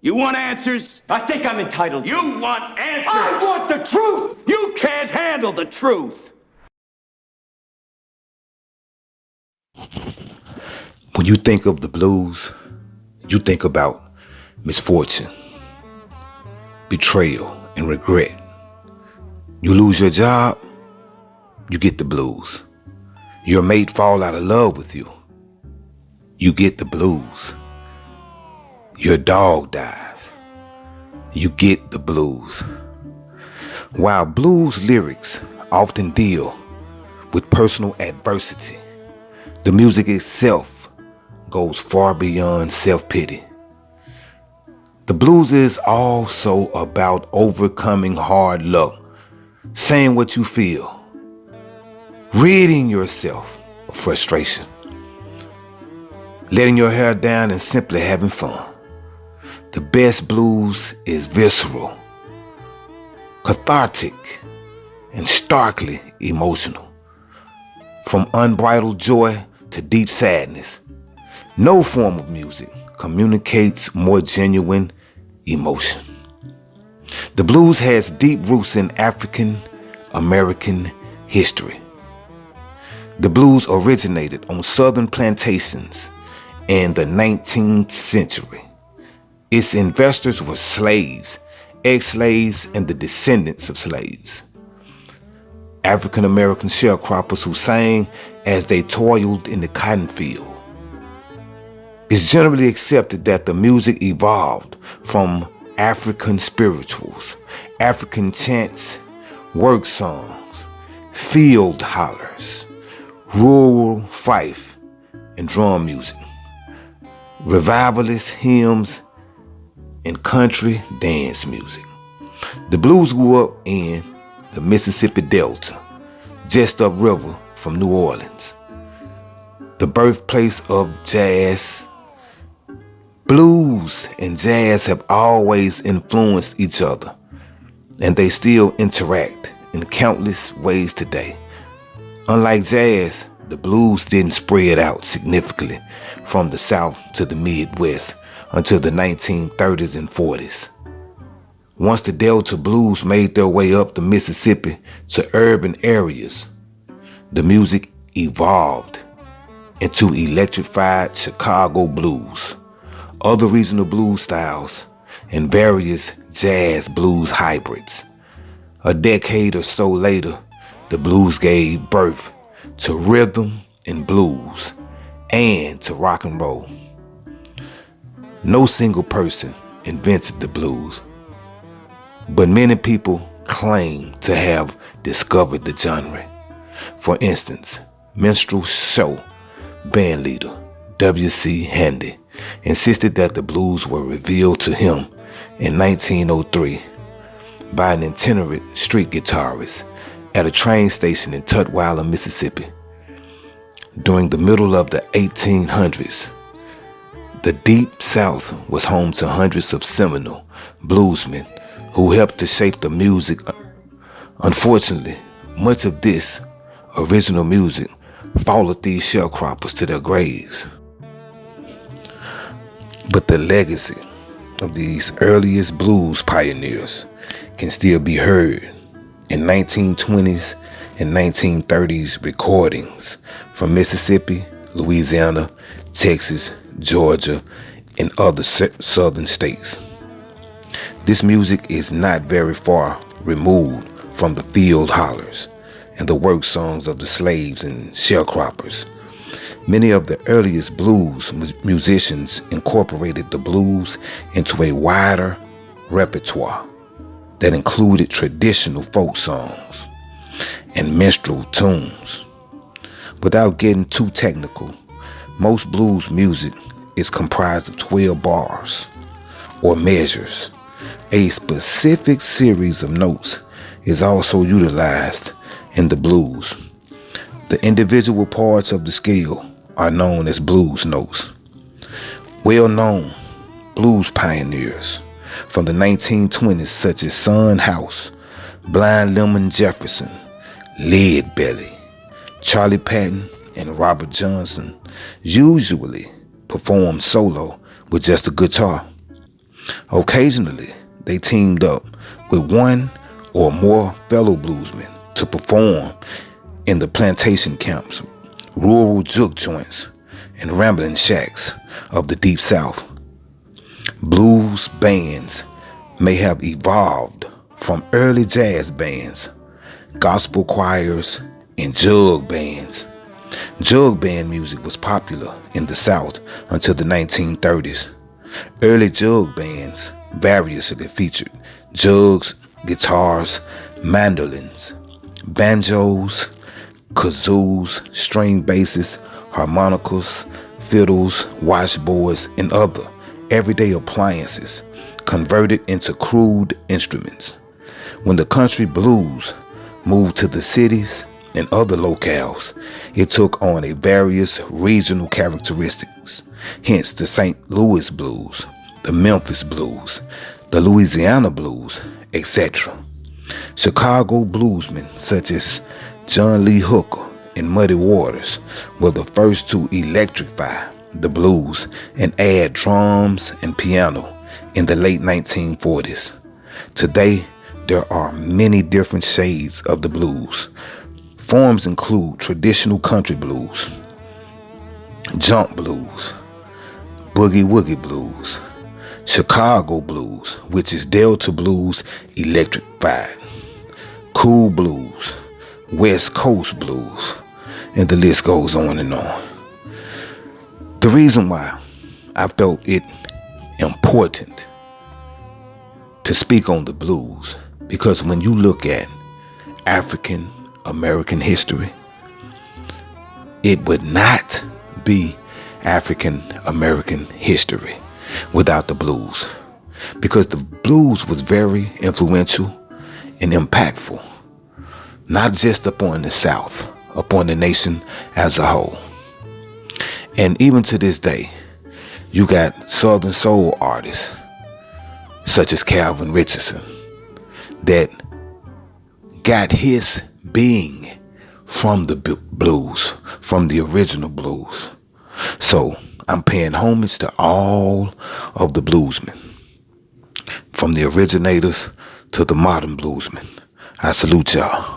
You want answers? I think I'm entitled. You want answers? I want the truth! You can't handle the truth. When you think of the blues, you think about misfortune, betrayal, and regret. You lose your job, you get the blues. Your mate fall out of love with you, you get the blues. Your dog dies, you get the blues. While blues lyrics often deal with personal adversity, the music itself goes far beyond self-pity. The blues is also about overcoming hard luck, saying what you feel, ridding yourself of frustration, letting your hair down and simply having fun. The best blues is visceral, cathartic, and starkly emotional. From unbridled joy to deep sadness, no form of music communicates more genuine emotion. The blues has deep roots in African American history. The blues originated on southern plantations in the 19th century. Its investors were slaves, ex-slaves, and the descendants of slaves. African American sharecroppers who sang as they toiled in the cotton field. It's generally accepted that the music evolved from African spirituals, African chants, work songs, field hollers, rural fife, and drum music, revivalist hymns, and country dance music. The blues grew up in the Mississippi Delta, just upriver from New Orleans, the birthplace of jazz. Blues and jazz have always influenced each other, and they still interact in countless ways today. Unlike jazz, the blues didn't spread out significantly from the South to the Midwest until the 1930s and 40s. Once the Delta blues made their way up the Mississippi to urban areas, the music evolved into electrified Chicago blues, other regional blues styles, and various jazz blues hybrids. A decade or so later, the blues gave birth to rhythm and blues and to rock and roll. No single person invented the blues, but many people claim to have discovered the genre. For instance, minstrel show band leader W.C. Handy insisted that the blues were revealed to him in 1903 by an itinerant street guitarist at a train station in Tutwiler, Mississippi. During the middle of the 1800s, the Deep South was home to hundreds of seminal bluesmen who helped to shape the music. Unfortunately, much of this original music followed these sharecroppers to their graves. But the legacy of these earliest blues pioneers can still be heard in 1920s and 1930s recordings from Mississippi, Louisiana, Texas, Georgia, and other southern states. This music is not very far removed from the field hollers and the work songs of the slaves and sharecroppers. Many of the earliest blues musicians incorporated the blues into a wider repertoire that included traditional folk songs and minstrel tunes. Without getting too technical, most blues music is comprised of 12 bars or measures. A specific series of notes is also utilized in the blues. The individual parts of the scale are known as blues notes. Well-known blues pioneers from the 1920s such as Son House, Blind Lemon Jefferson, Lead Belly, Charlie Patton, and Robert Johnson usually performed solo with just a guitar. Occasionally, they teamed up with one or more fellow bluesmen to perform in the plantation camps, rural juke joints, and rambling shacks of the Deep South. Blues bands may have evolved from early jazz bands, gospel choirs, and jug bands. Jug band music was popular in the South until the 1930s. Early jug bands variously featured jugs, guitars, mandolins, banjos, kazoos, string basses, harmonicas, fiddles, washboards, and other everyday appliances converted into crude instruments. When the country blues moved to the cities and other locales, it took on a various regional characteristics. Hence the St. Louis blues, the Memphis blues, the Louisiana blues, etc. Chicago bluesmen such as John Lee Hooker and Muddy Waters were the first to electrify the blues and add drums and piano in the late 1940s. Today, there are many different shades of the blues. Forms include traditional country blues, jump blues, boogie woogie blues, Chicago blues, which is Delta blues electrified, cool blues, West Coast blues, and the list goes on and on. The reason why I felt it important to speak on the blues, because when you look at African American history, it would not be African American history without the blues, because the blues was very influential and impactful, not just upon the South, upon the nation as a whole. And even to this day, you got Southern soul artists such as Calvin Richardson that got his being from the blues, from the original blues. So I'm paying homage to all of the bluesmen, from the originators to the modern bluesmen. I salute y'all.